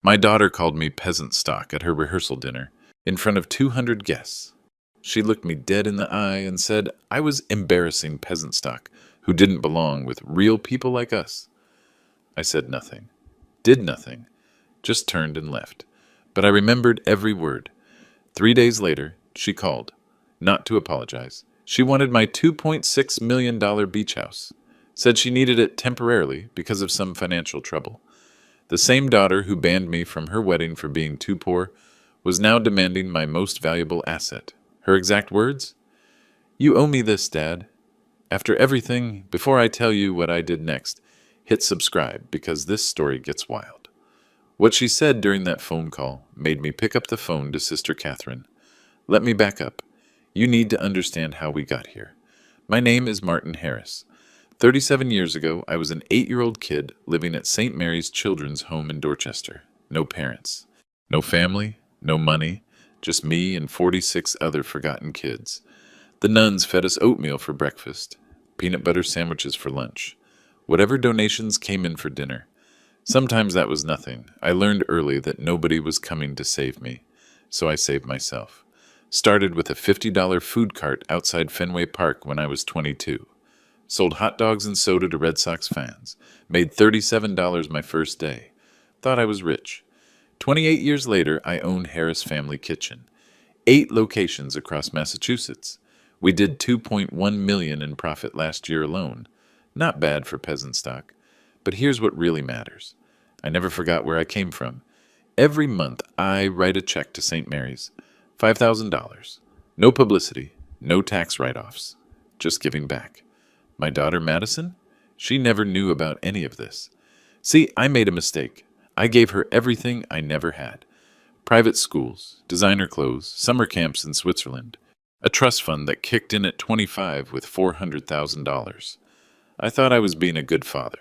My daughter called me peasant stock at her rehearsal dinner, in front of 200 guests. She looked me dead in the eye and said I was embarrassing peasant stock who didn't belong with real people like us. I said nothing, did nothing, just turned and left. But I remembered every word. 3 days later, she called, not to apologize. She wanted my $2.6 million beach house. Said she needed it temporarily because of some financial trouble. The same daughter who banned me from her wedding for being too poor was now demanding my most valuable asset. Her exact words? "You owe me this, Dad. After everything, before I tell you what I did next, hit subscribe because this story gets wild." What she said during that phone call made me pick up the phone to Sister Catherine. Let me back up. You need to understand how we got here. My name is Martin Harris. 37 years ago, I was an 8-year-old kid living at St. Mary's Children's Home in Dorchester. No parents, no family, no money, just me and 46 other forgotten kids. The nuns fed us oatmeal for breakfast, peanut butter sandwiches for lunch, whatever donations came in for dinner. Sometimes that was nothing. I learned early that nobody was coming to save me, so I saved myself. Started with a $50 food cart outside Fenway Park when I was 22. Sold hot dogs and soda to Red Sox fans. Made $37 my first day. Thought I was rich. 28 years later, I own Harris Family Kitchen. 8 locations across Massachusetts. We did $2.1 million in profit last year alone. Not bad for peasant stock. But here's what really matters. I never forgot where I came from. Every month, I write a check to St. Mary's. $5,000. No publicity. No tax write-offs. Just giving back. My daughter Madison? She never knew about any of this. See, I made a mistake. I gave her everything I never had. Private schools, designer clothes, summer camps in Switzerland, a trust fund that kicked in at 25 with $400,000. I thought I was being a good father.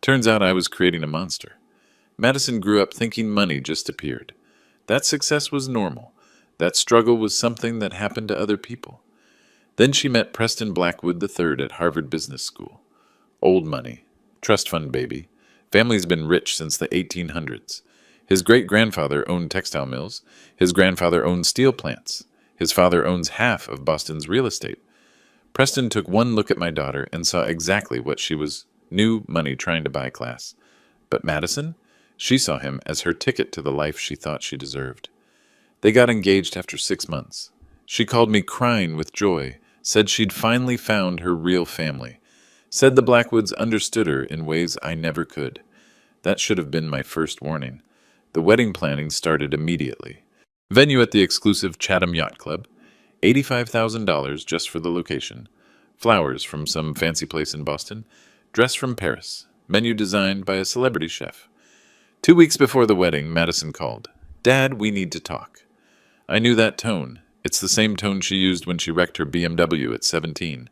Turns out I was creating a monster. Madison grew up thinking money just appeared. That success was normal. That struggle was something that happened to other people. Then she met Preston Blackwood III at Harvard Business School. Old money. Trust fund baby. Family's been rich since the 1800s. His great-grandfather owned textile mills. His grandfather owned steel plants. His father owns half of Boston's real estate. Preston took one look at my daughter and saw exactly what she was, new money trying to buy class. But Madison? She saw him as her ticket to the life she thought she deserved. They got engaged after 6 months. She called me crying with joy, said she'd finally found her real family, said the Blackwoods understood her in ways I never could. That should have been my first warning. The wedding planning started immediately. Venue at the exclusive Chatham Yacht Club, $85,000 just for the location. Flowers from some fancy place in Boston. Dress from Paris. Menu designed by a celebrity chef. 2 weeks before the wedding, Madison called. "Dad, we need to talk." I knew that tone. It's the same tone she used when she wrecked her BMW at 17,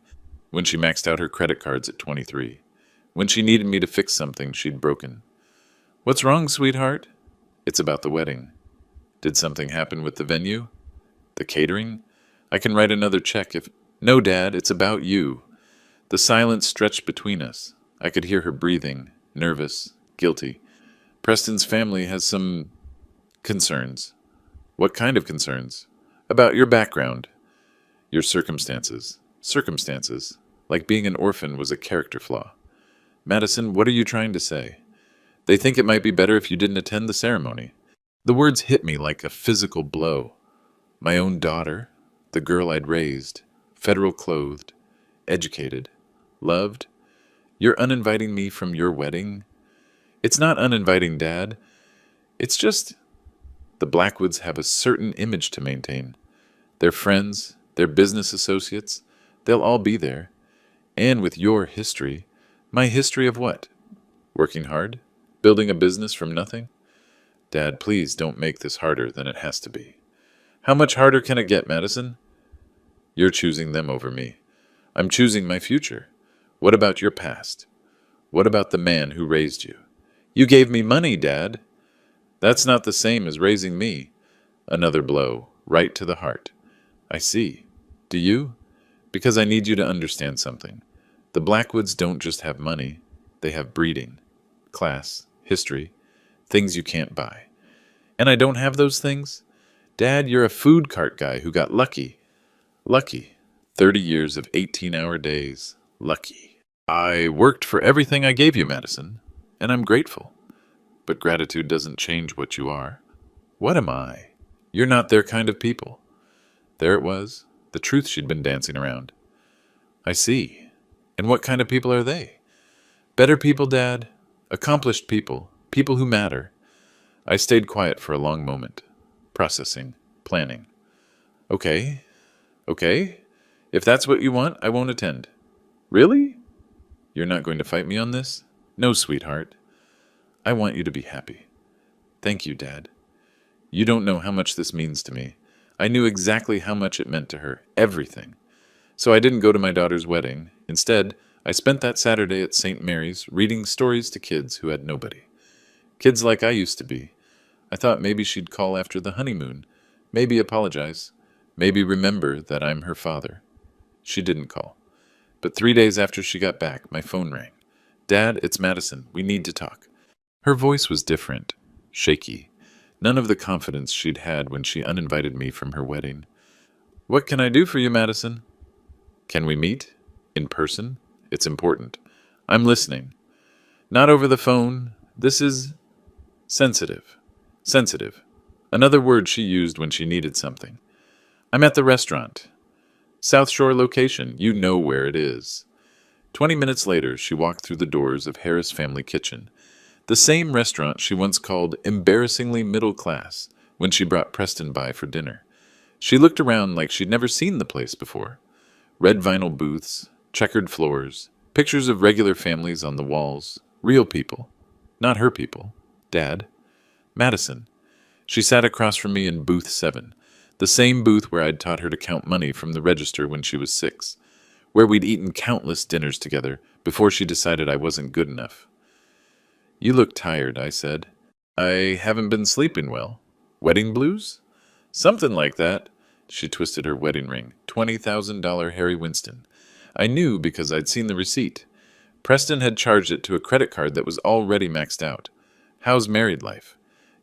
when she maxed out her credit cards at 23, when she needed me to fix something she'd broken. "What's wrong, sweetheart?" "It's about the wedding." "Did something happen with the venue? The catering? I can write another check if—" "No, Dad, it's about you." The silence stretched between us. I could hear her breathing, nervous, guilty. "Preston's family has some concerns." "What kind of concerns?" "About your background." "Your circumstances." "Circumstances. Like being an orphan was a character flaw." "Madison, what are you trying to say?" "They think it might be better if you didn't attend the ceremony." The words hit me like a physical blow. My own daughter, the girl I'd raised, federal clothed, educated, loved. You're uninviting me from your wedding? "It's not uninviting, Dad. It's just—" The Blackwoods have a certain image to maintain. Their friends, their business associates, they'll all be there. And with your history, my history of what? Working hard? Building a business from nothing? Dad, please don't make this harder than it has to be. How much harder can it get, Madison? You're choosing them over me. I'm choosing my future. What about your past? What about the man who raised you? You gave me money, Dad. That's not the same as raising me. Another blow, right to the heart. I see. Do you? Because I need you to understand something. The Blackwoods don't just have money. They have breeding, class, history, things you can't buy. And I don't have those things? Dad, you're a food cart guy who got lucky. Lucky. 30 years of 18-hour days. Lucky. I worked for everything I gave you, Madison, and I'm grateful. But gratitude doesn't change what you are. What am I? You're not their kind of people. There it was, the truth she'd been dancing around. I see. And what kind of people are they? Better people, Dad. Accomplished people. People who matter. I stayed quiet for a long moment. Processing. Planning. Okay. Okay. If that's what you want, I won't attend. Really? You're not going to fight me on this? No, sweetheart. I want you to be happy. Thank you, Dad. You don't know how much this means to me. I knew exactly how much it meant to her. Everything. So I didn't go to my daughter's wedding. Instead, I spent that Saturday at St. Mary's reading stories to kids who had nobody. Kids like I used to be. I thought maybe she'd call after the honeymoon. Maybe apologize. Maybe remember that I'm her father. She didn't call. But 3 days after she got back, my phone rang. Dad, it's Madison. We need to talk. Her voice was different. Shaky. None of the confidence she'd had when she uninvited me from her wedding. What can I do for you, Madison? Can we meet? In person? It's important. I'm listening. Not over the phone. This is sensitive. Sensitive. Another word she used when she needed something. I'm at the restaurant. South Shore location. You know where it is. 20 minutes later, she walked through the doors of Harris Family Kitchen, the same restaurant she once called embarrassingly middle class when she brought Preston by for dinner. She looked around like she'd never seen the place before. Red vinyl booths, checkered floors, pictures of regular families on the walls, real people. Not her people. Dad. Madison. She sat across from me in booth 7, the same booth where I'd taught her to count money from the register when she was 6, where we'd eaten countless dinners together before she decided I wasn't good enough. You look tired, I said. I haven't been sleeping well. Wedding blues? Something like that. She twisted her wedding ring. $20,000 Harry Winston. I knew because I'd seen the receipt. Preston had charged it to a credit card that was already maxed out. How's married life?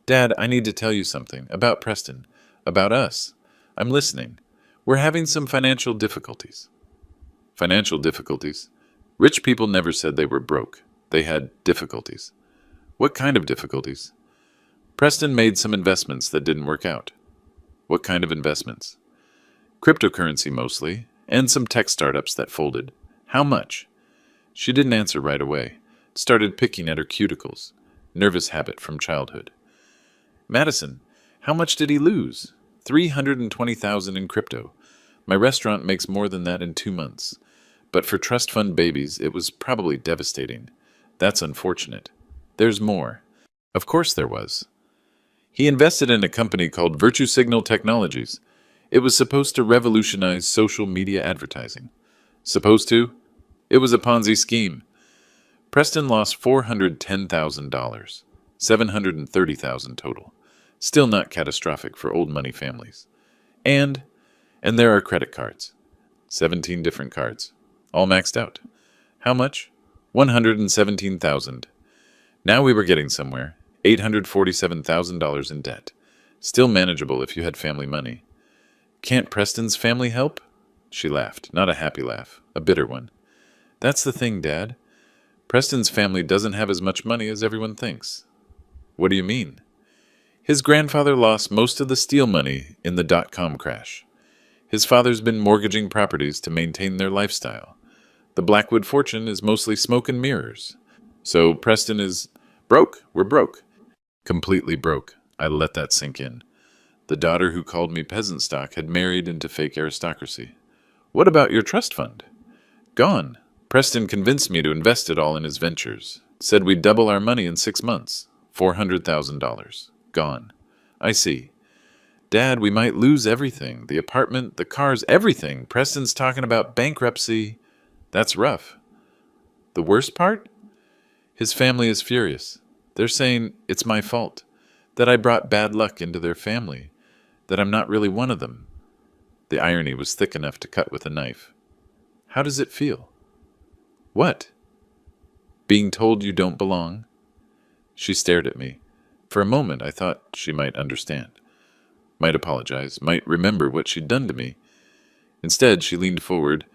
Dad, I need to tell you something. About Preston. About us. I'm listening. We're having some financial difficulties. Financial difficulties? Rich people never said they were broke. They had difficulties. What kind of difficulties? Preston made some investments that didn't work out. What kind of investments? Cryptocurrency mostly, and some tech startups that folded. How much? She didn't answer right away. Started picking at her cuticles. Nervous habit from childhood. Madison, how much did he lose? $320,000 in crypto. My restaurant makes more than that in 2 months. But for trust fund babies, it was probably devastating. That's unfortunate. There's more. Of course there was. He invested in a company called Virtue Signal Technologies. It was supposed to revolutionize social media advertising. Supposed to? It was a Ponzi scheme. Preston lost $410,000. $730,000 total. Still not catastrophic for old money families. And there are credit cards. 17 different cards. All maxed out. How much? $117,000. Now we were getting somewhere. $847,000 in debt. Still manageable if you had family money. Can't Preston's family help? She laughed. Not a happy laugh. A bitter one. That's the thing, Dad. Preston's family doesn't have as much money as everyone thinks. What do you mean? His grandfather lost most of the steel money in the dot-com crash. His father's been mortgaging properties to maintain their lifestyle. The Blackwood fortune is mostly smoke and mirrors. So Preston is broke. We're broke. Completely broke. I let that sink in. The daughter who called me peasant stock had married into fake aristocracy. What about your trust fund? Gone. Preston convinced me to invest it all in his ventures. Said we'd double our money in 6 months. $400,000. Gone. I see. Dad, we might lose everything. The apartment, the cars, everything. Preston's talking about bankruptcy. That's rough. The worst part? His family is furious. They're saying it's my fault, that I brought bad luck into their family, that I'm not really one of them. The irony was thick enough to cut with a knife. How does it feel? What? Being told you don't belong? She stared at me. For a moment, I thought she might understand, might apologize, might remember what she'd done to me. Instead, she leaned forward.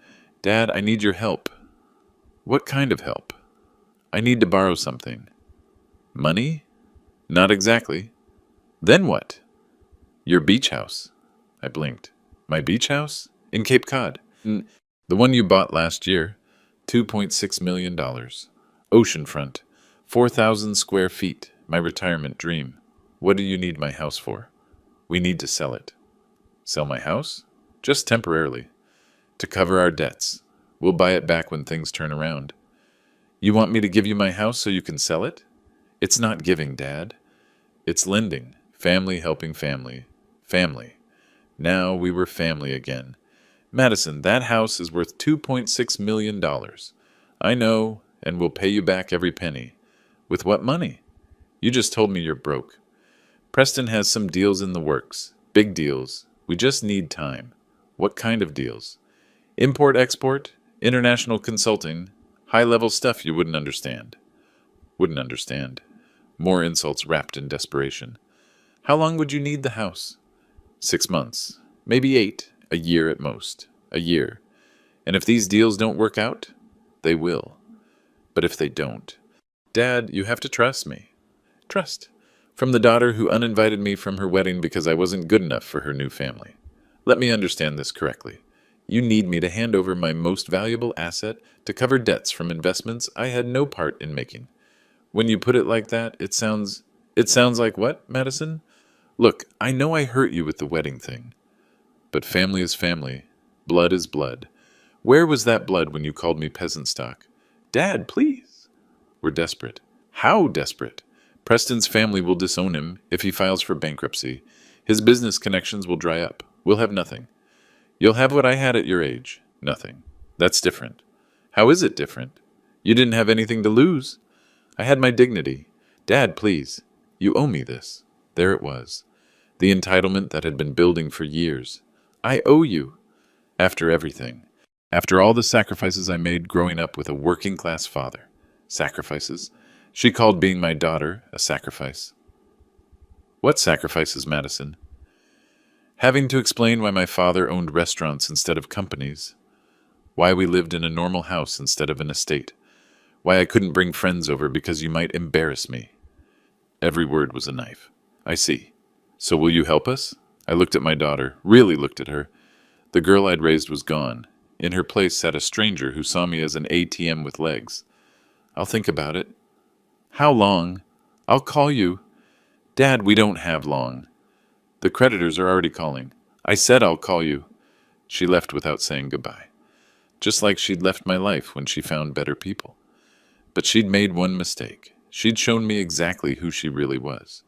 Dad, I need your help. What kind of help? I need to borrow something. Money? Not exactly. Then what? Your beach house. I blinked. My beach house? In Cape Cod. The one you bought last year. $2.6 million. Oceanfront. 4,000 square feet. My retirement dream. What do you need my house for? We need to sell it. Sell my house? Just temporarily. To cover our debts. We'll buy it back when things turn around. You want me to give you my house so you can sell it? It's not giving, Dad. It's lending. Family helping family. Family. Now we were family again. Madison, that house is worth $2.6 million. I know, and we'll pay you back every penny. With what money? You just told me you're broke. Preston has some deals in the works. Big deals. We just need time. What kind of deals? Import-export, international consulting, high-level stuff you wouldn't understand. Wouldn't understand. More insults wrapped in desperation. How long would you need the house? 6 months. Maybe 8. A year at most. A year. And if these deals don't work out, they will. But if they don't, Dad, you have to trust me. Trust. From the daughter who uninvited me from her wedding because I wasn't good enough for her new family. Let me understand this correctly. You need me to hand over my most valuable asset to cover debts from investments I had no part in making. When you put it like that, it sounds like what, Madison? Look, I know I hurt you with the wedding thing. But family is family. Blood is blood. Where was that blood when you called me peasant stock? Dad, please. We're desperate. How desperate? Preston's family will disown him if he files for bankruptcy. His business connections will dry up. We'll have nothing. You'll have what I had at your age. Nothing. That's different. How is it different? You didn't have anything to lose. I had my dignity. Dad, please. You owe me this. There it was. The entitlement that had been building for years. I owe you. After everything. After all the sacrifices I made growing up with a working-class father. Sacrifices? She called being my daughter a sacrifice. What sacrifices, Madison? Having to explain why my father owned restaurants instead of companies. Why we lived in a normal house instead of an estate. Why I couldn't bring friends over because you might embarrass me. Every word was a knife. I see. So will you help us? I looked at my daughter, really looked at her. The girl I'd raised was gone. In her place sat a stranger who saw me as an ATM with legs. I'll think about it. How long? I'll call you. Dad, we don't have long. The creditors are already calling. I said I'll call you. She left without saying goodbye. Just like she'd left my life when she found better people. But she'd made one mistake. She'd shown me exactly who she really was.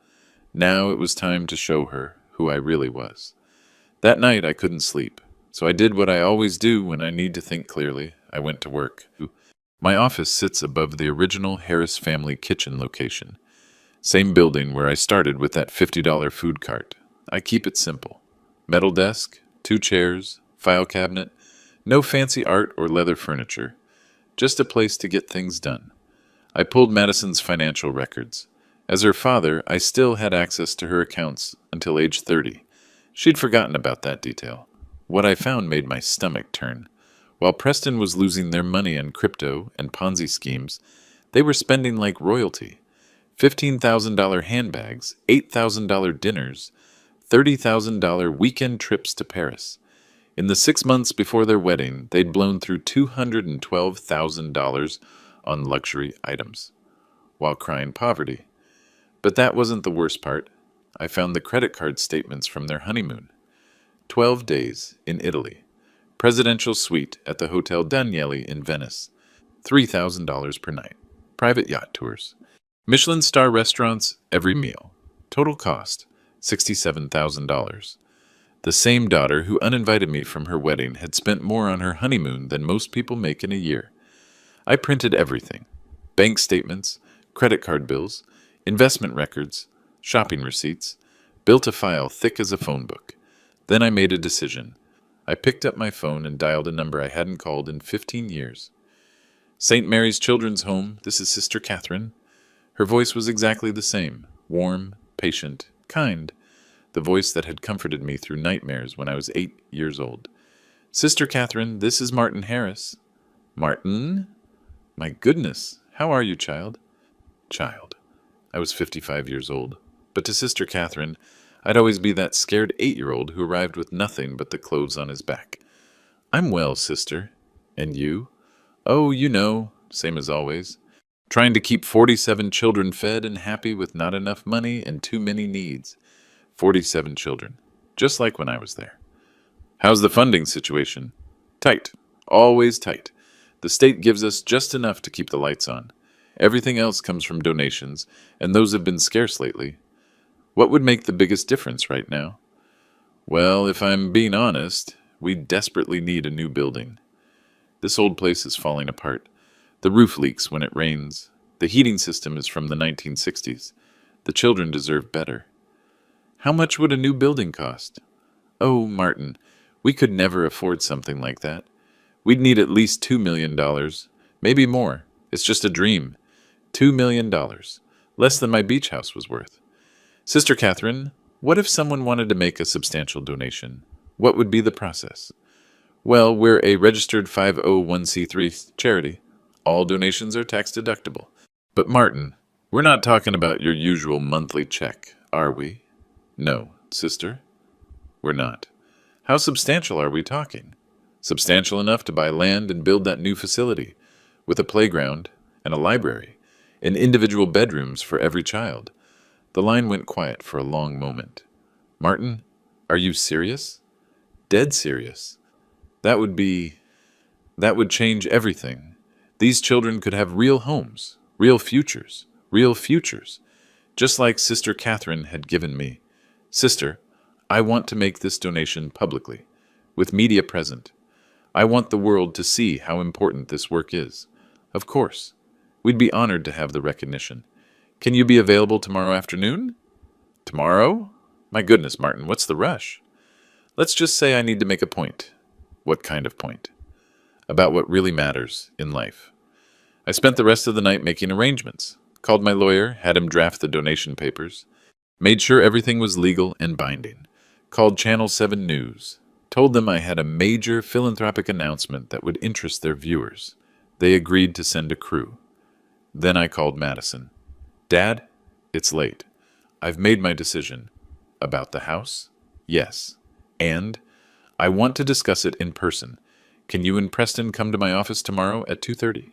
Now it was time to show her who I really was. That night I couldn't sleep, so I did what I always do when I need to think clearly. I went to work. My office sits above the original Harris family kitchen location. Same building where I started with that $50 food cart. I keep it simple. Metal desk, 2 chairs, file cabinet, no fancy art or leather furniture. Just a place to get things done. I pulled Madison's financial records. As her father, I still had access to her accounts until age 30. She'd forgotten about that detail. What I found made my stomach turn. While Preston was losing their money in crypto and Ponzi schemes, they were spending like royalty. $15,000 handbags, $8,000 dinners, $30,000 weekend trips to Paris. In the 6 months before their wedding, they'd blown through $212,000 on luxury items, while crying poverty. But that wasn't the worst part. I found the credit card statements from their honeymoon. 12 days in Italy. Presidential suite at the Hotel Danieli in Venice. $3,000 per night. Private yacht tours. Michelin star restaurants every meal. Total cost, $67,000. The same daughter who uninvited me from her wedding had spent more on her honeymoon than most people make in a year. I printed everything. Bank statements, credit card bills, investment records, shopping receipts, built a file thick as a phone book. Then I made a decision. I picked up my phone and dialed a number I hadn't called in 15 years. St. Mary's Children's Home, this is Sister Catherine. Her voice was exactly the same. warm, patient, kind, the voice that had comforted me through nightmares when I was 8 years old. Sister Catherine, this is Martin Harris. Martin? My goodness, how are you, child? Child. I was 55 years old. But to Sister Catherine, I'd always be that scared 8-year-old who arrived with nothing but the clothes on his back. I'm well, sister. And you? Oh, you know, same as always. Trying to keep 47 children fed and happy with not enough money and too many needs. 47 children. Just like when I was there. How's the funding situation? Tight. Always tight. The state gives us just enough to keep the lights on. Everything else comes from donations, and those have been scarce lately. What would make the biggest difference right now? Well, if I'm being honest, we desperately need a new building. This old place is falling apart. The roof leaks when it rains. The heating system is from the 1960s. The children deserve better. How much would a new building cost? Oh, Martin, we could never afford something like that. We'd need at least $2 million, maybe more. It's just a dream. $2 million, less than my beach house was worth. Sister Catherine, what if someone wanted to make a substantial donation? What would be the process? Well, we're a registered 501c3 charity. All donations are tax deductible. But Martin, we're not talking about your usual monthly check, are we? No, sister, we're not. How substantial are we talking? Substantial enough to buy land and build that new facility, with a playground and a library, and individual bedrooms for every child. The line went quiet for a long moment. Martin, are you serious? Dead serious. That would change everything. These children could have real homes, real futures, just like Sister Catherine had given me. Sister, I want to make this donation publicly, with media present. I want the world to see how important this work is. Of course, we'd be honored to have the recognition. Can you be available tomorrow afternoon? Tomorrow? My goodness, Martin, what's the rush? Let's just say I need to make a point. What kind of point? About what really matters in life. I spent the rest of the night making arrangements, called my lawyer, had him draft the donation papers, made sure everything was legal and binding, called Channel 7 News, told them I had a major philanthropic announcement that would interest their viewers. They agreed to send a crew. Then I called Madison. Dad, it's late. I've made my decision. About the house? Yes. And I want to discuss it in person. Can you and Preston come to my office tomorrow at 2:30?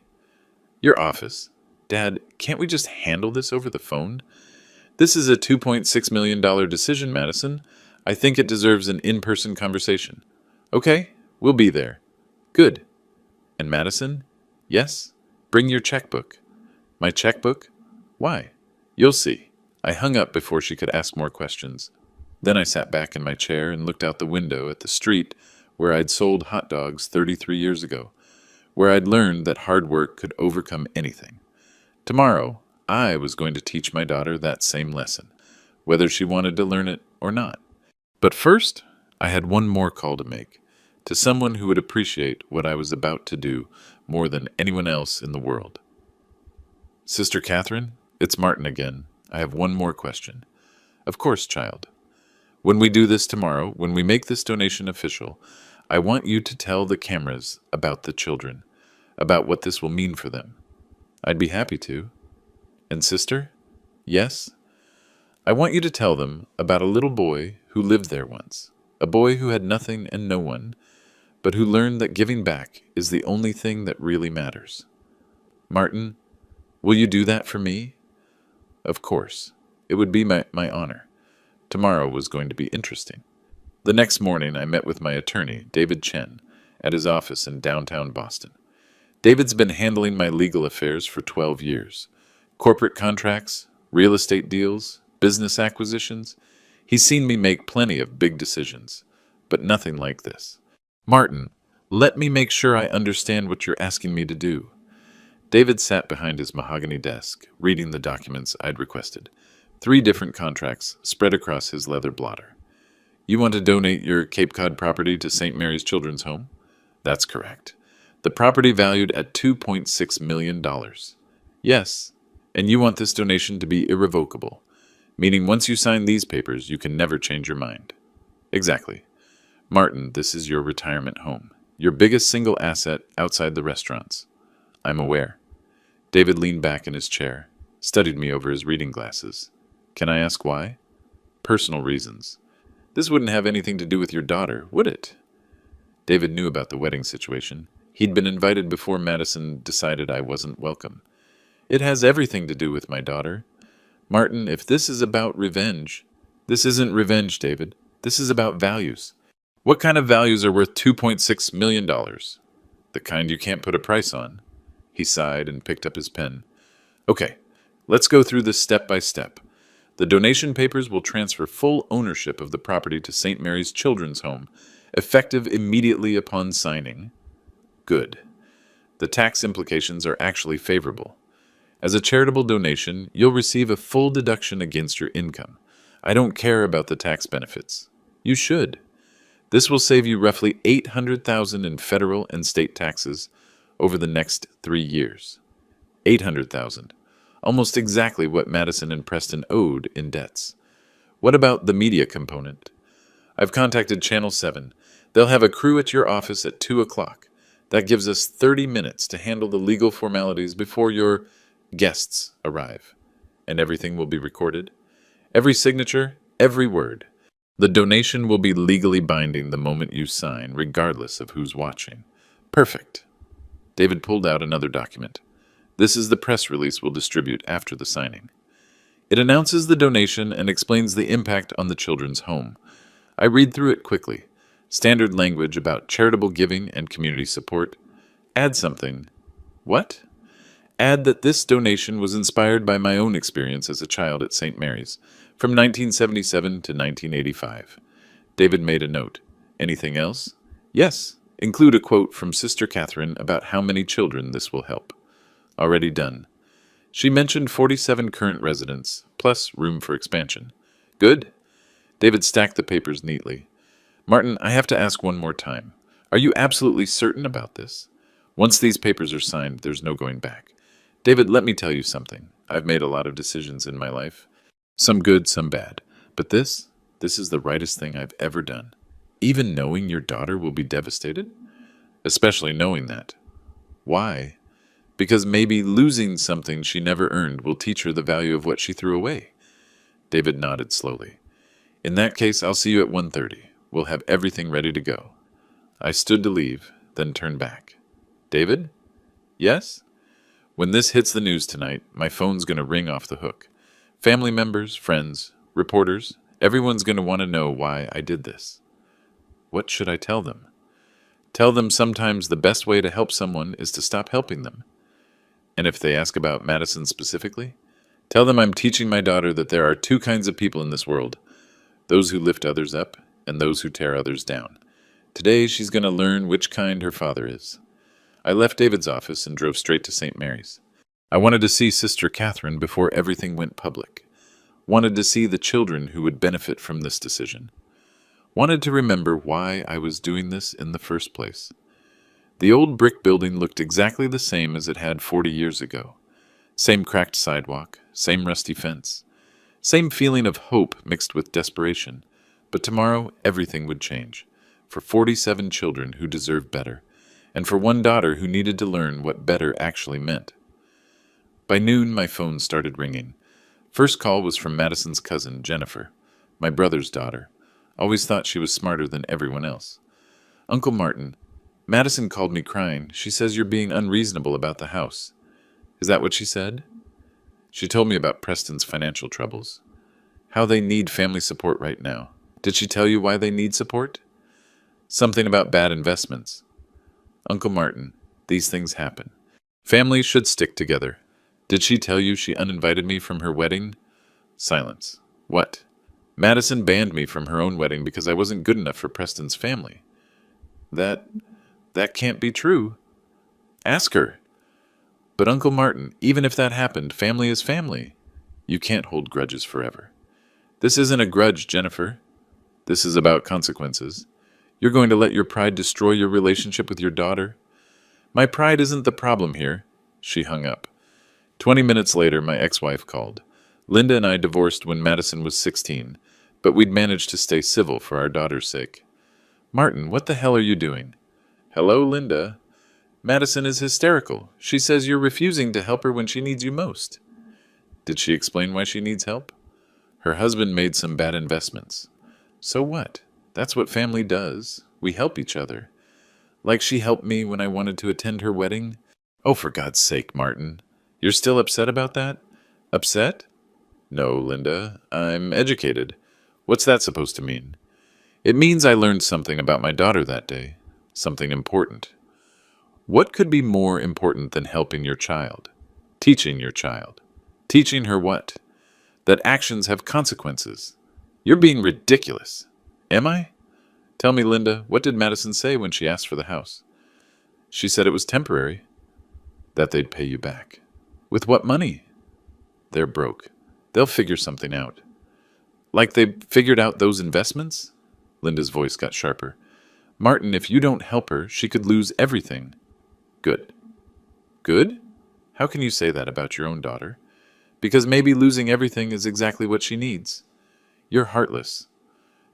Your office? Dad, can't we just handle this over the phone? This is a $2.6 million decision, Madison. I think it deserves an in-person conversation. Okay, we'll be there. Good. And Madison? Yes? Bring your checkbook. My checkbook? Why? You'll see. I hung up before she could ask more questions. Then I sat back in my chair and looked out the window at the street where I'd sold hot dogs 33 years ago, where I'd learned that hard work could overcome anything. Tomorrow, I was going to teach my daughter that same lesson, whether she wanted to learn it or not. But first, I had one more call to make, to someone who would appreciate what I was about to do more than anyone else in the world. Sister Catherine, it's Martin again. I have one more question. Of course, child. When we do this tomorrow, when we make this donation official, I want you to tell the cameras about the children, about what this will mean for them. I'd be happy to. And sister? Yes? I want you to tell them about a little boy who lived there once, a boy who had nothing and no one, but who learned that giving back is the only thing that really matters. Martin, will you do that for me? Of course. It would be my honor. Tomorrow was going to be interesting. The next morning, I met with my attorney, David Chen, at his office in downtown Boston. David's been handling my legal affairs for 12 years. Corporate contracts, real estate deals, business acquisitions. He's seen me make plenty of big decisions, but nothing like this. Martin, let me make sure I understand what you're asking me to do. David sat behind his mahogany desk, reading the documents I'd requested. 3 different contracts spread across his leather blotter. You want to donate your Cape Cod property to St. Mary's Children's Home? That's correct. The property valued at $2.6 million. Yes, and you want this donation to be irrevocable. Meaning once you sign these papers, you can never change your mind. Exactly. Martin, this is your retirement home. Your biggest single asset outside the restaurants. I'm aware. David leaned back in his chair, studied me over his reading glasses. Can I ask why? Personal reasons. This wouldn't have anything to do with your daughter, would it? David knew about the wedding situation. He'd been invited before Madison decided I wasn't welcome. It has everything to do with my daughter. Martin, if this is about revenge... This isn't revenge, David. This is about values. What kind of values are worth $2.6 million? The kind you can't put a price on. He sighed and picked up his pen. Okay, let's go through this step by step. The donation papers will transfer full ownership of the property to St. Mary's Children's Home, effective immediately upon signing. Good. The tax implications are actually favorable. As a charitable donation, you'll receive a full deduction against your income. I don't care about the tax benefits. You should. This will save you roughly $800,000 in federal and state taxes over the next 3 years. $800,000. Almost exactly what Madison and Preston owed in debts. What about the media component? I've contacted Channel 7. They'll have a crew at your office at 2 o'clock. That gives us 30 minutes to handle the legal formalities before your guests arrive. And everything will be recorded. Every signature, every word. The donation will be legally binding the moment you sign, regardless of who's watching. Perfect. David pulled out another document. This is the press release we'll distribute after the signing. It announces the donation and explains the impact on the children's home. I read through it quickly. Standard language about charitable giving and community support. Add something. What? Add that this donation was inspired by my own experience as a child at St. Mary's, from 1977 to 1985. David made a note. Anything else? Yes. Include a quote from Sister Catherine about how many children this will help. Already done. She mentioned 47 current residents, plus room for expansion. Good. David stacked the papers neatly. Martin, I have to ask one more time. Are you absolutely certain about this? Once these papers are signed, there's no going back. David, let me tell you something. I've made a lot of decisions in my life. Some good, some bad. But this is the rightest thing I've ever done. Even knowing your daughter will be devastated? Especially knowing that. Why? Because maybe losing something she never earned will teach her the value of what she threw away. David nodded slowly. In that case, I'll see you at 1:30. We'll have everything ready to go. I stood to leave, then turned back. David? Yes? When this hits the news tonight, my phone's going to ring off the hook. Family members, friends, reporters, everyone's going to want to know why I did this. What should I tell them? Tell them sometimes the best way to help someone is to stop helping them. And if they ask about Madison specifically, tell them I'm teaching my daughter that there are 2 kinds of people in this world, those who lift others up and those who tear others down. Today she's going to learn which kind her father is. I left David's office and drove straight to St. Mary's. I wanted to see Sister Catherine before everything went public. Wanted to see the children who would benefit from this decision. Wanted to remember why I was doing this in the first place. The old brick building looked exactly the same as it had 40 years ago. Same cracked sidewalk, same rusty fence. Same feeling of hope mixed with desperation. But tomorrow, everything would change. For 47 children who deserved better. And for one daughter who needed to learn what better actually meant. By noon, my phone started ringing. First call was from Madison's cousin, Jennifer, my brother's daughter. Always thought she was smarter than everyone else. Uncle Martin, Madison called me crying. She says you're being unreasonable about the house. Is that what she said? She told me about Preston's financial troubles. How they need family support right now. Did she tell you why they need support? Something about bad investments. Uncle Martin, these things happen. Families should stick together. Did she tell you she uninvited me from her wedding? Silence. What? Madison banned me from her own wedding because I wasn't good enough for Preston's family. That can't be true. Ask her. But Uncle Martin, even if that happened, family is family. You can't hold grudges forever. This isn't a grudge, Jennifer. This is about consequences. You're going to let your pride destroy your relationship with your daughter? My pride isn't the problem here. She hung up. 20 minutes later, my ex-wife called. Linda and I divorced when Madison was 16, but we'd managed to stay civil for our daughter's sake. Martin, what the hell are you doing? Hello, Linda. Madison is hysterical. She says you're refusing to help her when she needs you most. Did she explain why she needs help? Her husband made some bad investments. So what? That's what family does. We help each other. Like she helped me when I wanted to attend her wedding. Oh, for God's sake, Martin. You're still upset about that? Upset? No, Linda. I'm educated. What's that supposed to mean? It means I learned something about my daughter that day. Something important. What could be more important than helping your child? Teaching your child. Teaching her what? That actions have consequences. You're being ridiculous. Am I? Tell me, Linda, what did Madison say when she asked for the house? She said it was temporary. That they'd pay you back. With what money? They're broke. They'll figure something out. Like they figured out those investments? Linda's voice got sharper. Martin, if you don't help her, she could lose everything. Good. Good? How can you say that about your own daughter? Because maybe losing everything is exactly what she needs. You're heartless.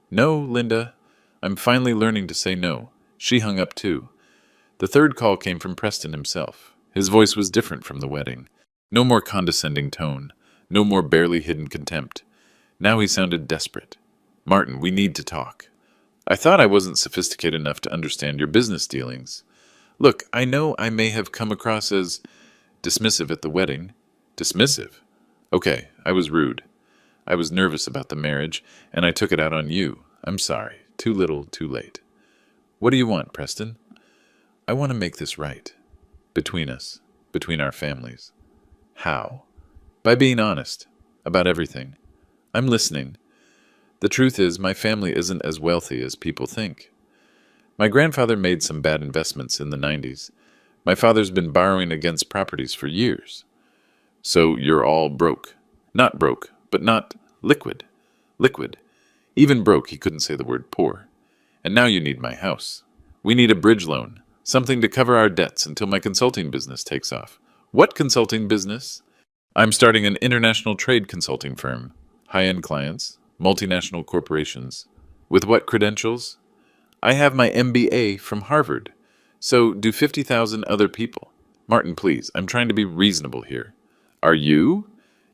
No, Linda. I'm finally learning to say no. She hung up too. The third call came from Preston himself. His voice was different from the wedding. No more condescending tone. No more barely hidden contempt. Now he sounded desperate. Martin, we need to talk. I thought I wasn't sophisticated enough to understand your business dealings. Look, I know I may have come across as dismissive at the wedding. Dismissive? Okay, I was rude. I was nervous about the marriage, and I took it out on you. I'm sorry. Too little, too late. What do you want, Preston? I want to make this right. Between us. Between our families. How? By being honest. About everything. I'm listening. The truth is, my family isn't as wealthy as people think. My grandfather made some bad investments in the 90s. My father's been borrowing against properties for years. So you're all broke. Not broke, but not liquid. Liquid. Even broke, he couldn't say the word poor. And now you need my house. We need a bridge loan. Something to cover our debts until my consulting business takes off. What consulting business? I'm starting an international trade consulting firm. High-end clients. Multinational corporations. With what credentials? I have my MBA from Harvard. So do 50,000 other people. Martin, please, I'm trying to be reasonable here. Are you?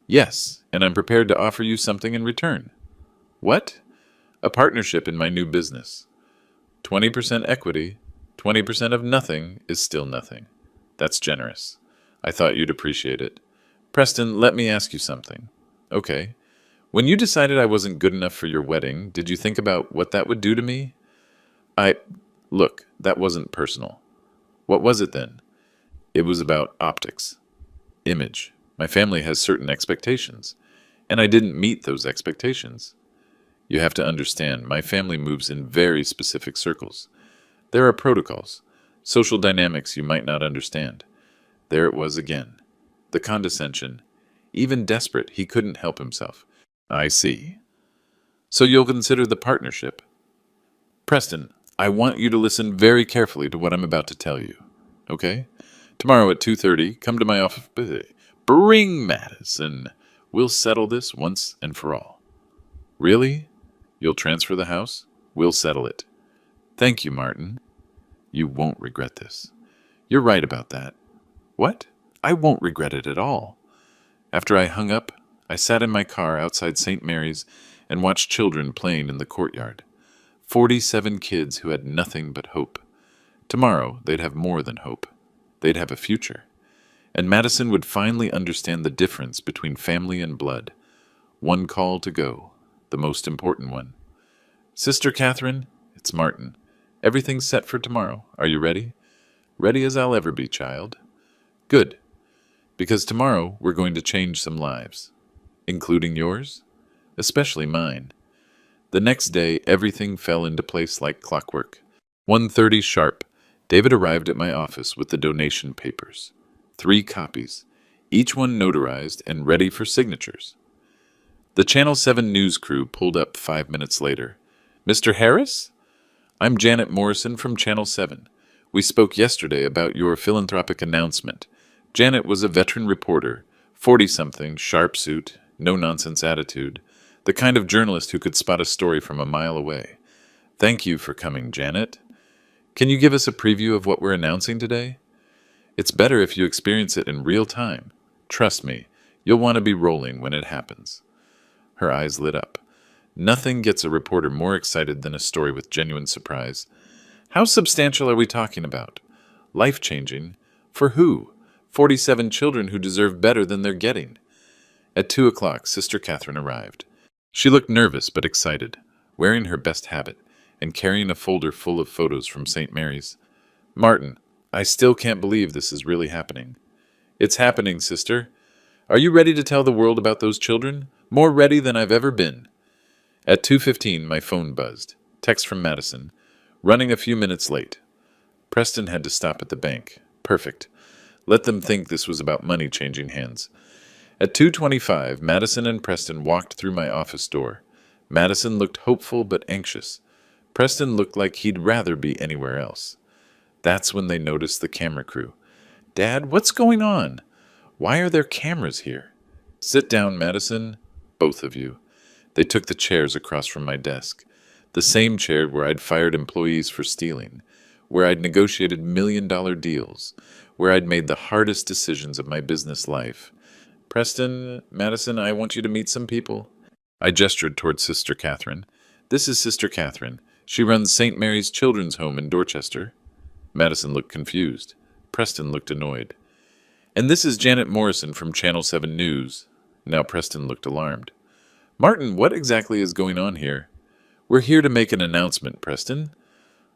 Yes, and I'm prepared to offer you something in return. What? A partnership in my new business. 20% equity, 20% of nothing is still nothing. That's generous. I thought you'd appreciate it. Preston, let me ask you something. Okay. When you decided I wasn't good enough for your wedding, did you think about what that would do to me? Look, that wasn't personal. What was it then? It was about optics. Image. My family has certain expectations, and I didn't meet those expectations. You have to understand, my family moves in very specific circles. There are protocols, social dynamics you might not understand. There it was again. The condescension. Even desperate, he couldn't help himself. I see. So you'll consider the partnership. Preston, I want you to listen very carefully to what I'm about to tell you. Okay? Tomorrow at 2:30, come to my office. Bring Madison. We'll settle this once and for all. Really? You'll transfer the house? We'll settle it. Thank you, Martin. You won't regret this. You're right about that. What? I won't regret it at all. After I hung up, I sat in my car outside St. Mary's and watched children playing in the courtyard. 47 kids who had nothing but hope. Tomorrow, they'd have more than hope. They'd have a future. And Madison would finally understand the difference between family and blood. One call to go, the most important one. Sister Catherine, it's Martin. Everything's set for tomorrow. Are you ready? Ready as I'll ever be, child. Good. Because tomorrow we're going to change some lives. Including yours? Especially mine. The next day, everything fell into place like clockwork. 1:30 sharp, David arrived at my office with the donation papers. 3 copies, each one notarized and ready for signatures. The Channel 7 news crew pulled up 5 minutes later. Mr. Harris? I'm Janet Morrison from Channel 7. We spoke yesterday about your philanthropic announcement. Janet was a veteran reporter, 40-something, sharp suit, no-nonsense attitude, the kind of journalist who could spot a story from a mile away. "Thank you for coming, Janet. Can you give us a preview of what we're announcing today? It's better if you experience it in real time. Trust me, you'll want to be rolling when it happens." Her eyes lit up. Nothing gets a reporter more excited than a story with genuine surprise. How substantial are we talking about? Life-changing? For who? 47 children who deserve better than they're getting. At 2 o'clock, Sister Catherine arrived. She looked nervous but excited, wearing her best habit, and carrying a folder full of photos from St. Mary's. "Martin, I still can't believe this is really happening." "It's happening, sister. Are you ready to tell the world about those children? More ready than I've ever been." At 2:15, my phone buzzed. Text from Madison. "Running a few minutes late." Preston had to stop at the bank. Perfect. Let them think this was about money changing hands. At 2:25, Madison and Preston walked through my office door. Madison looked hopeful but anxious. Preston looked like he'd rather be anywhere else. That's when they noticed the camera crew. "Dad, what's going on? Why are there cameras here?" "Sit down, Madison. Both of you." They took the chairs across from my desk. The same chair where I'd fired employees for stealing, where I'd negotiated million-dollar deals, where I'd made the hardest decisions of my business life. "Preston, Madison, I want you to meet some people." I gestured toward Sister Catherine. "This is Sister Catherine. She runs St. Mary's Children's Home in Dorchester." Madison looked confused. Preston looked annoyed. "And this is Janet Morrison from Channel 7 News." Now Preston looked alarmed. "Martin, what exactly is going on here?" "We're here to make an announcement, Preston."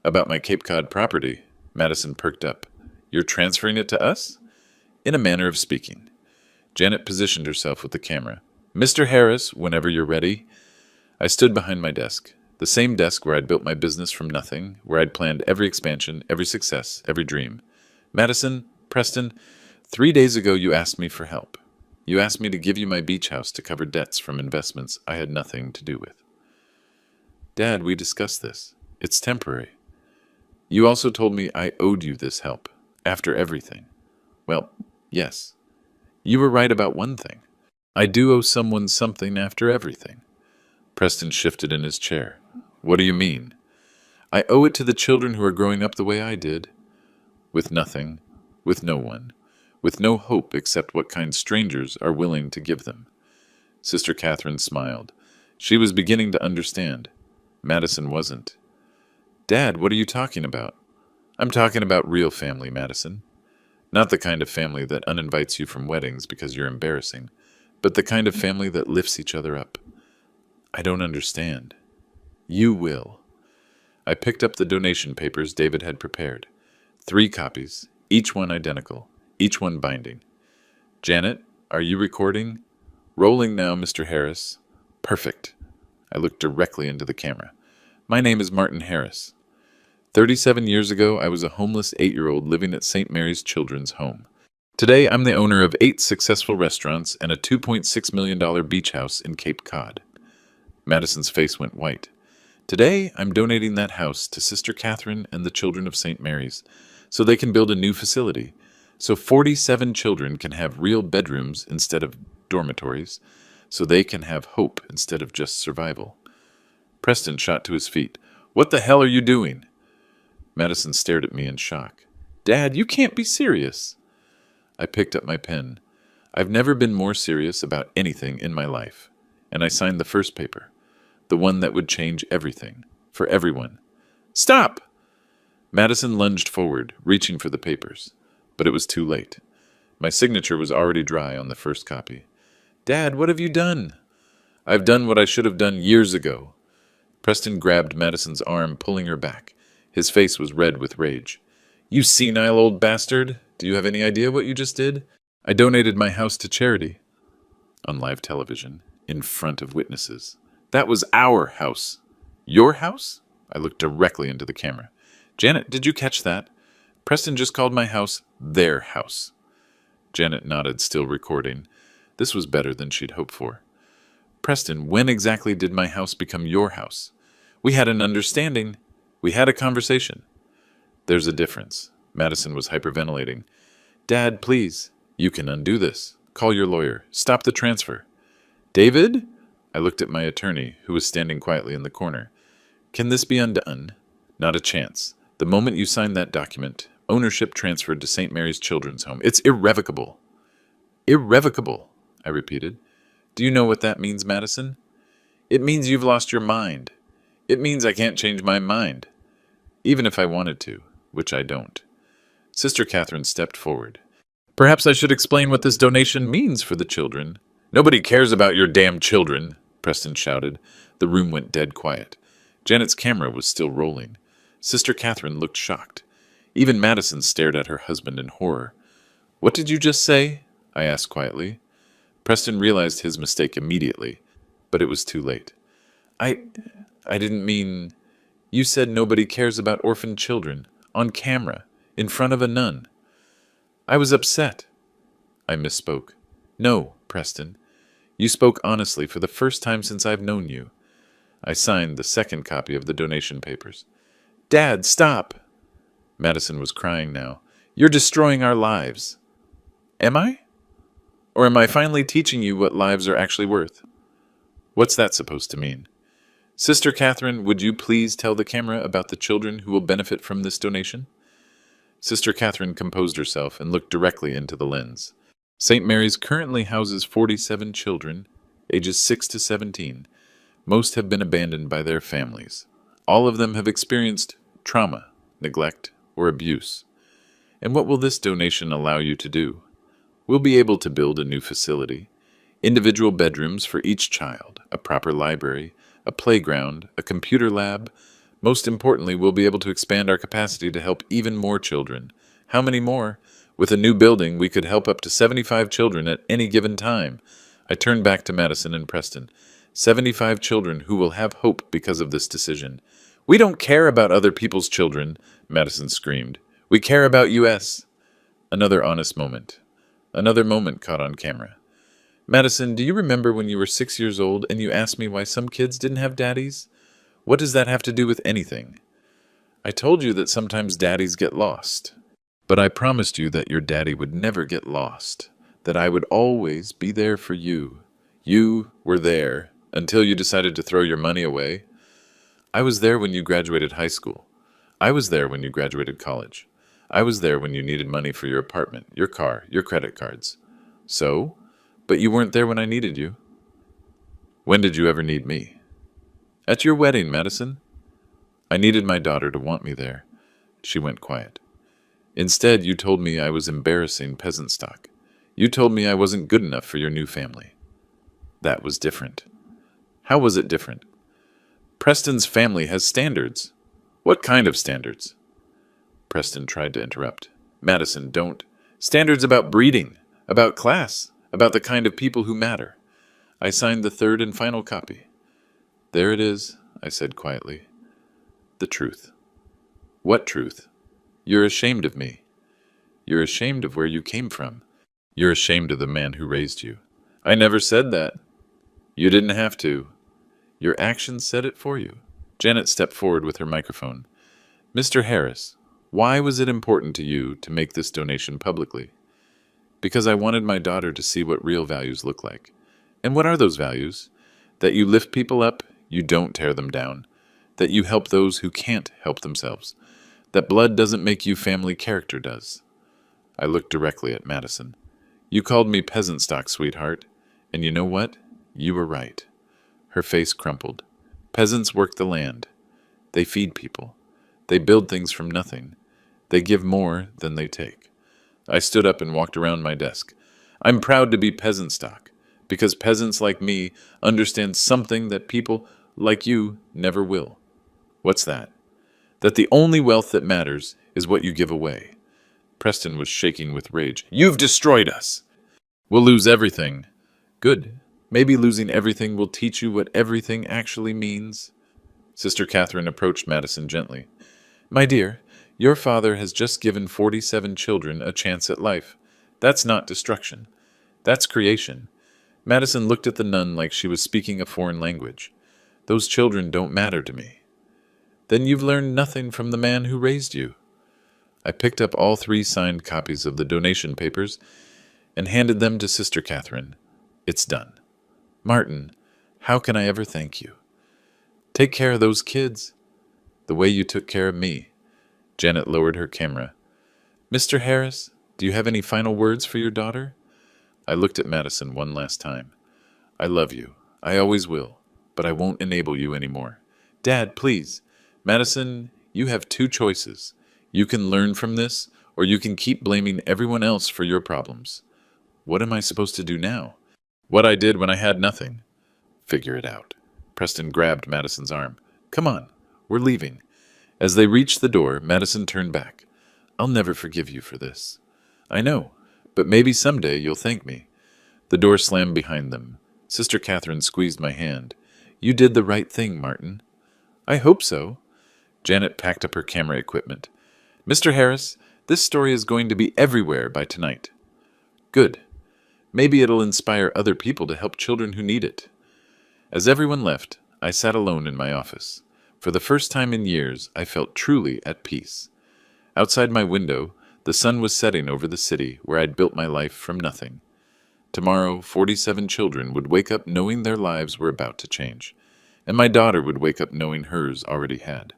"About my Cape Cod property." Madison perked up. "You're transferring it to us?" "In a manner of speaking." Janet positioned herself with the camera. "Mr. Harris, whenever you're ready." I stood behind my desk. The same desk where I'd built my business from nothing, where I'd planned every expansion, every success, every dream. "Madison, Preston, 3 days ago you asked me for help. You asked me to give you my beach house to cover debts from investments I had nothing to do with." "Dad, we discussed this. It's temporary." "You also told me I owed you this help, after everything." "Well, yes. You were right about one thing. I do owe someone something after everything." Preston shifted in his chair. "What do you mean?" "I owe it to the children who are growing up the way I did. With nothing, with no one, with no hope except what kind strangers are willing to give them." Sister Catherine smiled. She was beginning to understand. Madison wasn't. "Dad, what are you talking about?" "I'm talking about real family, Madison. Not the kind of family that uninvites you from weddings because you're embarrassing, but the kind of family that lifts each other up." "I don't understand." "You will." I picked up the donation papers David had prepared. 3 copies, each one identical, each one binding. "Janet, are you recording?" "Rolling now, Mr. Harris." "Perfect." I looked directly into the camera. "My name is Martin Harris. 37 years ago, I was a homeless 8-year-old living at St. Mary's Children's Home. Today, I'm the owner of 8 successful restaurants and a $2.6 million beach house in Cape Cod." Madison's face went white. "Today, I'm donating that house to Sister Catherine and the children of St. Mary's, so they can build a new facility, so 47 children can have real bedrooms instead of dormitories, so they can have hope instead of just survival." Preston shot to his feet. "What the hell are you doing?" Madison stared at me in shock. "Dad, you can't be serious." I picked up my pen. I've never been more serious about anything in my life. And I signed the first paper, the one that would change everything, for everyone. "Stop!" Madison lunged forward, reaching for the papers. But it was too late. My signature was already dry on the first copy. "Dad, what have you done?" "I've done what I should have done years ago." Preston grabbed Madison's arm, pulling her back. His face was red with rage. "You senile old bastard! Do you have any idea what you just did?" "I donated my house to charity." On live television, in front of witnesses. "That was our house." "Your house?" I looked directly into the camera. "Janet, did you catch that? Preston just called my house their house." Janet nodded, still recording. This was better than she'd hoped for. "Preston, when exactly did my house become your house?" "We had an understanding. We had a conversation." "There's a difference." Madison was hyperventilating. "Dad, please. You can undo this. Call your lawyer. Stop the transfer." David? I looked at my attorney, who was standing quietly in the corner. Can this be undone? Not a chance. The moment you sign that document, ownership transferred to St. Mary's Children's Home. It's irrevocable. Irrevocable, I repeated. Do you know what that means, Madison? It means you've lost your mind. It means I can't change my mind. Even if I wanted to, which I don't. Sister Catherine stepped forward. Perhaps I should explain what this donation means for the children. Nobody cares about your damn children, Preston shouted. The room went dead quiet. Janet's camera was still rolling. Sister Catherine looked shocked. Even Madison stared at her husband in horror. What did you just say? I asked quietly. Preston realized his mistake immediately, but it was too late. I didn't mean... You said nobody cares about orphaned children, on camera, in front of a nun. I was upset. I misspoke. No, Preston. You spoke honestly for the first time since I've known you. I signed the second copy of the donation papers. Dad, stop! Madison was crying now. You're destroying our lives. Am I? Or am I finally teaching you what lives are actually worth? What's that supposed to mean? Sister Catherine, would you please tell the camera about the children who will benefit from this donation? Sister Catherine composed herself and looked directly into the lens. St. Mary's currently houses 47 children, ages 6 to 17. Most have been abandoned by their families. All of them have experienced trauma, neglect, or abuse. And what will this donation allow you to do? We'll be able to build a new facility, individual bedrooms for each child, a proper library, a playground, a computer lab. Most importantly, we'll be able to expand our capacity to help even more children. How many more? With a new building, we could help up to 75 children at any given time. I turned back to Madison and Preston. 75 children who will have hope because of this decision. We don't care about other people's children, Madison screamed. We care about U.S. Another honest moment. Another moment caught on camera. Madison, do you remember when you were 6 years old and you asked me why some kids didn't have daddies? What does that have to do with anything? I told you that sometimes daddies get lost. But I promised you that your daddy would never get lost, that I would always be there for you. You were there until you decided to throw your money away. I was there when you graduated high school. I was there when you graduated college. I was there when you needed money for your apartment, your car, your credit cards. So? But you weren't there when I needed you. When did you ever need me? At your wedding, Madison. I needed my daughter to want me there. She went quiet. Instead, you told me I was embarrassing peasant stock. You told me I wasn't good enough for your new family. That was different. How was it different? Preston's family has standards. What kind of standards? Preston tried to interrupt. Madison, don't. Standards about breeding, about class, about the kind of people who matter. I signed the third and final copy. There it is, I said quietly. The truth. What truth? You're ashamed of me. You're ashamed of where you came from. You're ashamed of the man who raised you. I never said that. You didn't have to. Your actions said it for you. Janet stepped forward with her microphone. Mr. Harris, why was it important to you to make this donation publicly? Because I wanted my daughter to see what real values look like. And what are those values? That you lift people up, you don't tear them down. That you help those who can't help themselves. That blood doesn't make you family, character does. I looked directly at Madison. You called me peasant stock, sweetheart. And you know what? You were right. Her face crumpled. Peasants work the land. They feed people. They build things from nothing. They give more than they take. I stood up and walked around my desk. I'm proud to be peasant stock, because peasants like me understand something that people like you never will. What's that? That the only wealth that matters is what you give away. Preston was shaking with rage. You've destroyed us. We'll lose everything. Good. Maybe losing everything will teach you what everything actually means. Sister Catherine approached Madison gently. My dear, your father has just given 47 children a chance at life. That's not destruction. That's creation. Madison looked at the nun like she was speaking a foreign language. Those children don't matter to me. Then you've learned nothing from the man who raised you. I picked up all 3 signed copies of the donation papers and handed them to Sister Catherine. It's done. Martin, how can I ever thank you? Take care of those kids the way you took care of me. Janet lowered her camera. Mr. Harris, do you have any final words for your daughter? I looked at Madison one last time. I love you. I always will. But I won't enable you anymore. Dad, please. Madison, you have two choices. You can learn from this, or you can keep blaming everyone else for your problems. What am I supposed to do now? What I did when I had nothing. Figure it out. Preston grabbed Madison's arm. Come on, we're leaving. As they reached the door, Madison turned back. I'll never forgive you for this. I know, but maybe someday you'll thank me. The door slammed behind them. Sister Catherine squeezed my hand. You did the right thing, Martin. I hope so. Janet packed up her camera equipment. Mr. Harris, this story is going to be everywhere by tonight. Good. Maybe it'll inspire other people to help children who need it. As everyone left, I sat alone in my office. For the first time in years, I felt truly at peace. Outside my window, the sun was setting over the city where I'd built my life from nothing. Tomorrow, 47 children would wake up knowing their lives were about to change, and my daughter would wake up knowing hers already had.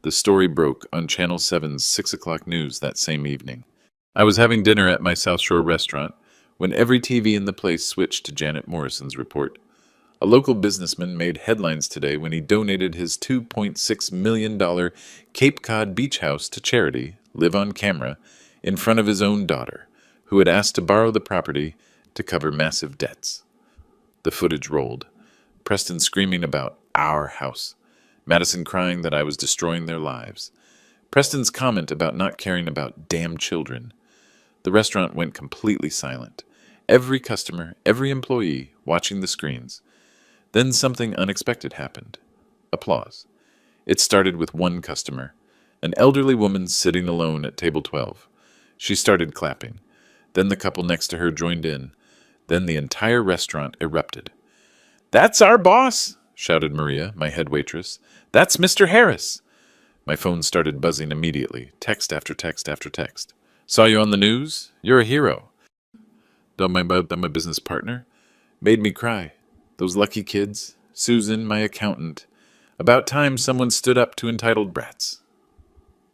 The story broke on Channel 7's 6 o'clock news that same evening. I was having dinner at my South Shore restaurant when every TV in the place switched to Janet Morrison's report. A local businessman made headlines today when he donated his $2.6 million Cape Cod beach house to charity, live on camera, in front of his own daughter, who had asked to borrow the property to cover massive debts. The footage rolled. Preston screaming about our house. Madison crying that I was destroying their lives. Preston's comment about not caring about damn children. The restaurant went completely silent. Every customer, every employee, watching the screens. Then something unexpected happened. Applause. It started with one customer, an elderly woman sitting alone at table 12. She started clapping. Then the couple next to her joined in. Then the entire restaurant erupted. That's our boss, shouted Maria, my head waitress. That's Mr. Harris. My phone started buzzing immediately, text after text after text. Saw you on the news? You're a hero. Done my business partner. Made me cry. Those lucky kids. Susan, my accountant. About time someone stood up to entitled brats.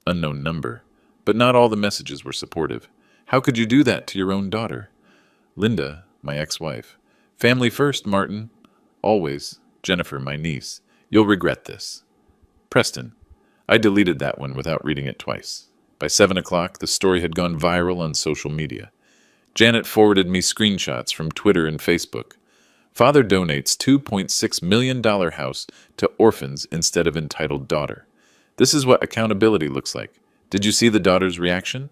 Unknown number. But not all the messages were supportive. How could you do that to your own daughter? Linda, my ex-wife. Family first, Martin. Always. Jennifer, my niece. You'll regret this. Preston. I deleted that one without reading it twice. By 7 o'clock, the story had gone viral on social media. Janet forwarded me screenshots from Twitter and Facebook. Father donates $2.6 million house to orphans instead of entitled daughter. This is what accountability looks like. Did you see the daughter's reaction?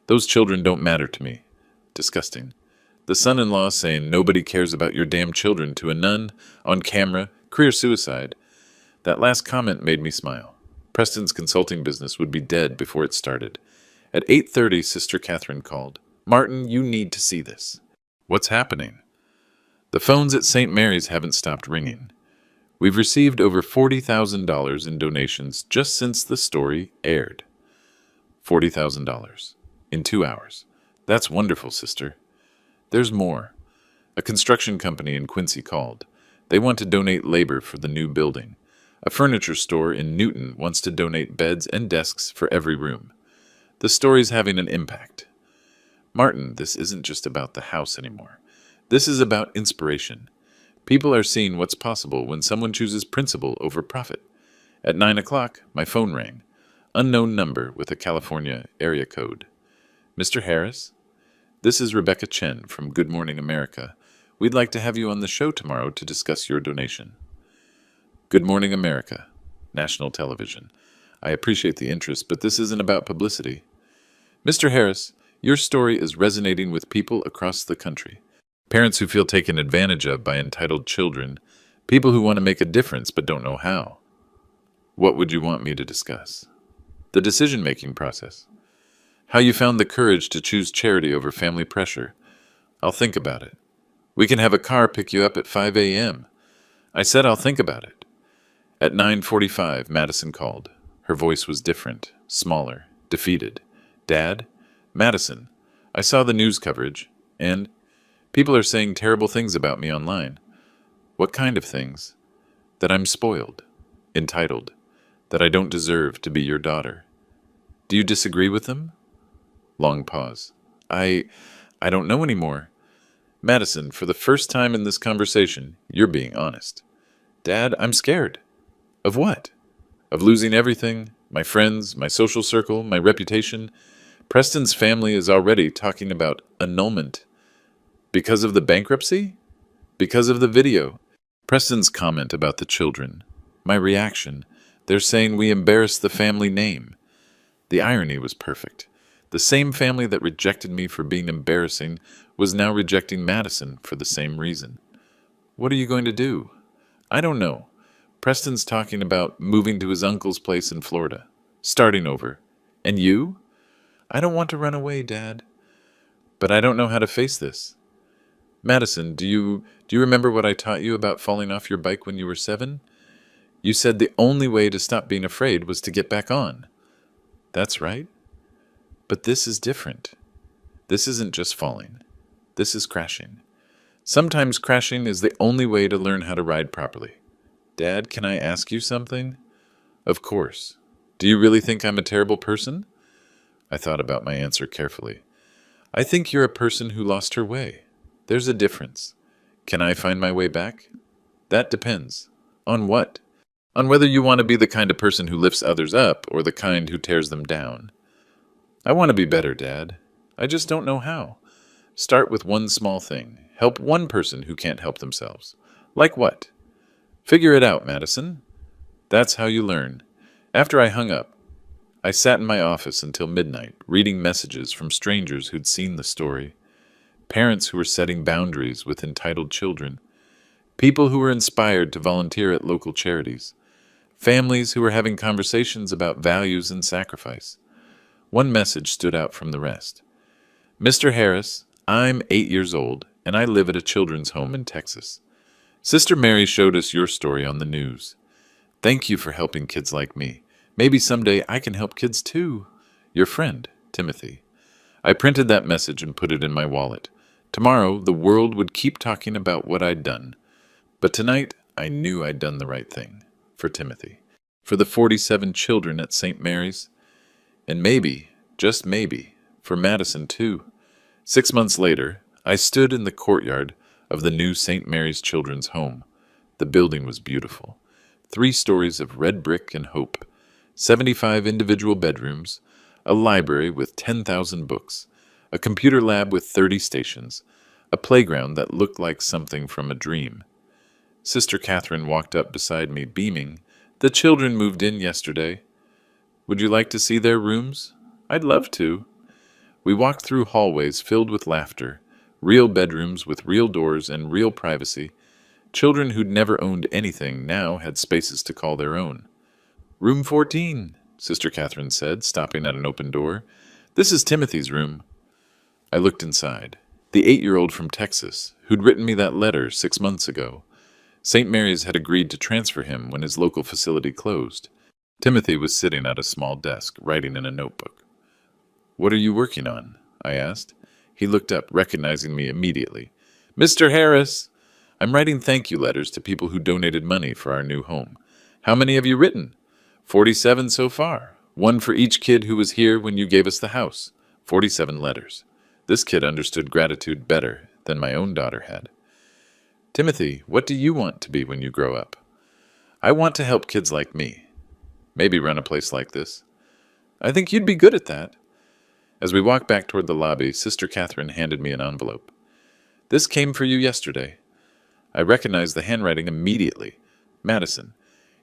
Those children don't matter to me. Disgusting. The son-in-law saying nobody cares about your damn children to a nun, on camera, career suicide. That last comment made me smile. Preston's consulting business would be dead before it started. At 8:30, Sister Catherine called. Martin, you need to see this. What's happening? The phones at St. Mary's haven't stopped ringing. We've received over $40,000 in donations just since the story aired. $40,000. In 2 hours. That's wonderful, sister. There's more. A construction company in Quincy called. They want to donate labor for the new building. A furniture store in Newton wants to donate beds and desks for every room. The story's having an impact. Martin, this isn't just about the house anymore. This is about inspiration. People are seeing what's possible when someone chooses principle over profit. At 9 o'clock, my phone rang. Unknown number with a California area code. Mr. Harris? This is Rebecca Chen from Good Morning America. We'd like to have you on the show tomorrow to discuss your donation. Good Morning America, national television. I appreciate the interest, but this isn't about publicity. Mr. Harris, your story is resonating with people across the country. Parents who feel taken advantage of by entitled children. People who want to make a difference but don't know how. What would you want me to discuss? The decision-making process. How you found the courage to choose charity over family pressure. I'll think about it. We can have a car pick you up at 5 a.m. I said I'll think about it. At 9:45, Madison called. Her voice was different, smaller, defeated. Dad? Madison, I saw the news coverage, and people are saying terrible things about me online. What kind of things? That I'm spoiled, entitled, that I don't deserve to be your daughter. Do you disagree with them? Long pause. I I don't know anymore. Madison, for the first time in this conversation, you're being honest. Dad, I'm scared. Of what? Of losing everything, my friends, my social circle, my reputation. Preston's family is already talking about annulment. Because of the bankruptcy? Because of the video. Preston's comment about the children. My reaction. They're saying we embarrassed the family name. The irony was perfect. The same family that rejected me for being embarrassing was now rejecting Madison for the same reason. What are you going to do? I don't know. Preston's talking about moving to his uncle's place in Florida, starting over. And you? I don't want to run away, Dad. But I don't know how to face this. Madison, do you remember what I taught you about falling off your bike when you were 7? You said the only way to stop being afraid was to get back on. That's right. But this is different. This isn't just falling. This is crashing. Sometimes crashing is the only way to learn how to ride properly. Dad, can I ask you something? Of course. Do you really think I'm a terrible person? I thought about my answer carefully. I think you're a person who lost her way. There's a difference. Can I find my way back? That depends. On what? On whether you want to be the kind of person who lifts others up or the kind who tears them down. I want to be better, Dad. I just don't know how. Start with one small thing. Help one person who can't help themselves. Like what? Figure it out, Madison. That's how you learn. After I hung up, I sat in my office until midnight, reading messages from strangers who'd seen the story. Parents who were setting boundaries with entitled children. People who were inspired to volunteer at local charities. Families who were having conversations about values and sacrifice. One message stood out from the rest. Mr. Harris, I'm 8 years old, and I live at a children's home in Texas. Sister Mary showed us your story on the news. Thank you for helping kids like me. Maybe someday I can help kids too. Your friend, Timothy. I printed that message and put it in my wallet. Tomorrow, the world would keep talking about what I'd done. But tonight, I knew I'd done the right thing. For Timothy. For the 47 children at St. Mary's. And maybe, just maybe, for Madison too. 6 months later, I stood in the courtyard of the new St. Mary's Children's Home. The building was beautiful. 3 stories of red brick and hope. 75 individual bedrooms. A library with 10,000 books. A computer lab with 30 stations. A playground that looked like something from a dream. Sister Catherine walked up beside me, beaming. The children moved in yesterday. Would you like to see their rooms? I'd love to. We walked through hallways filled with laughter, real bedrooms with real doors and real privacy. Children who'd never owned anything now had spaces to call their own. Room 14, Sister Catherine said, stopping at an open door. This is Timothy's room. I looked inside. The 8-year-old from Texas, who'd written me that letter 6 months ago. St. Mary's had agreed to transfer him when his local facility closed. Timothy was sitting at a small desk, writing in a notebook. What are you working on? I asked. He looked up, recognizing me immediately. Mr. Harris! I'm writing thank you letters to people who donated money for our new home. How many have you written? 47 so far. 1 for each kid who was here when you gave us the house. 47 letters. This kid understood gratitude better than my own daughter had. Timothy, what do you want to be when you grow up? I want to help kids like me. Maybe run a place like this. I think you'd be good at that. As we walked back toward the lobby, Sister Catherine handed me an envelope. This came for you yesterday. I recognized the handwriting immediately. Madison.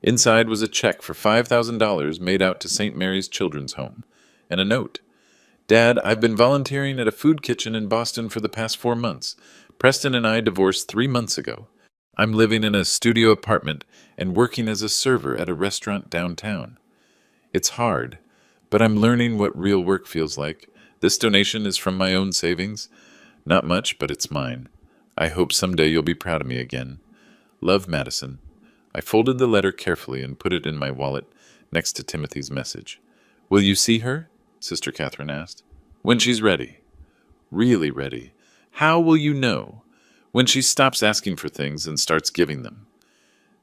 Inside was a check for $5,000 made out to St. Mary's Children's Home, and a note. Dad, I've been volunteering at a food kitchen in Boston for the past 4 months. Preston and I divorced 3 months ago. I'm living in a studio apartment and working as a server at a restaurant downtown. It's hard, but I'm learning what real work feels like. This donation is from my own savings. Not much, but it's mine. I hope someday you'll be proud of me again. Love, Madison. I folded the letter carefully and put it in my wallet next to Timothy's message. Will you see her? Sister Catherine asked. When she's ready. Really ready. How will you know? When she stops asking for things and starts giving them.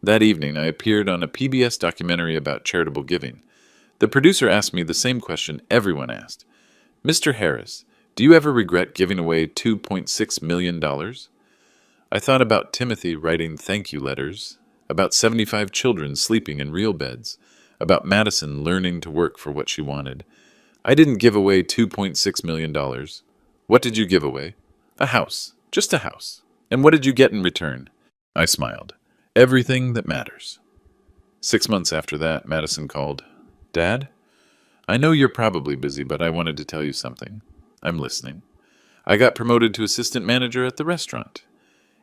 That evening, I appeared on a PBS documentary about charitable giving. The producer asked me the same question everyone asked. Mr. Harris, do you ever regret giving away $2.6 million? I thought about Timothy writing thank you letters, about 75 children sleeping in real beds, about Madison learning to work for what she wanted. I didn't give away $2.6 million. What did you give away? A house. Just a house. And what did you get in return? I smiled. Everything that matters. 6 months after that, Madison called. Dad? I know you're probably busy, but I wanted to tell you something. I'm listening. I got promoted to assistant manager at the restaurant,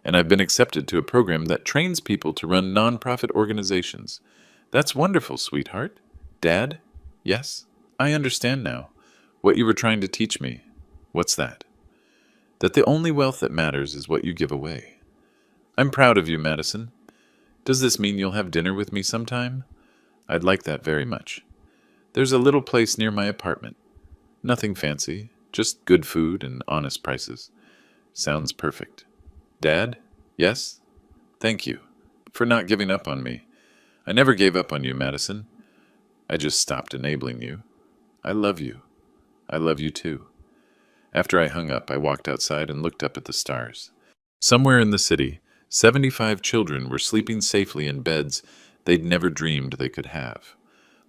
and I've been accepted to a program that trains people to run nonprofit organizations. That's wonderful, sweetheart. Dad? Yes? I understand now. What you were trying to teach me. What's that? That the only wealth that matters is what you give away. I'm proud of you, Madison. Does this mean you'll have dinner with me sometime? I'd like that very much. There's a little place near my apartment. Nothing fancy, just good food and honest prices. Sounds perfect. Dad? Yes? Thank you for not giving up on me. I never gave up on you, Madison. I just stopped enabling you. I love you. I love you too. After I hung up, I walked outside and looked up at the stars. Somewhere in the city, 75 children were sleeping safely in beds they'd never dreamed they could have.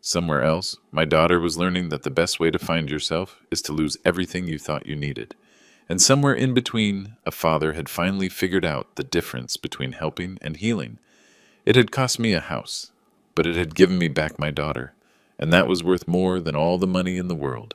Somewhere else, my daughter was learning that the best way to find yourself is to lose everything you thought you needed. And somewhere in between, a father had finally figured out the difference between helping and healing. It had cost me a house, but it had given me back my daughter, and that was worth more than all the money in the world.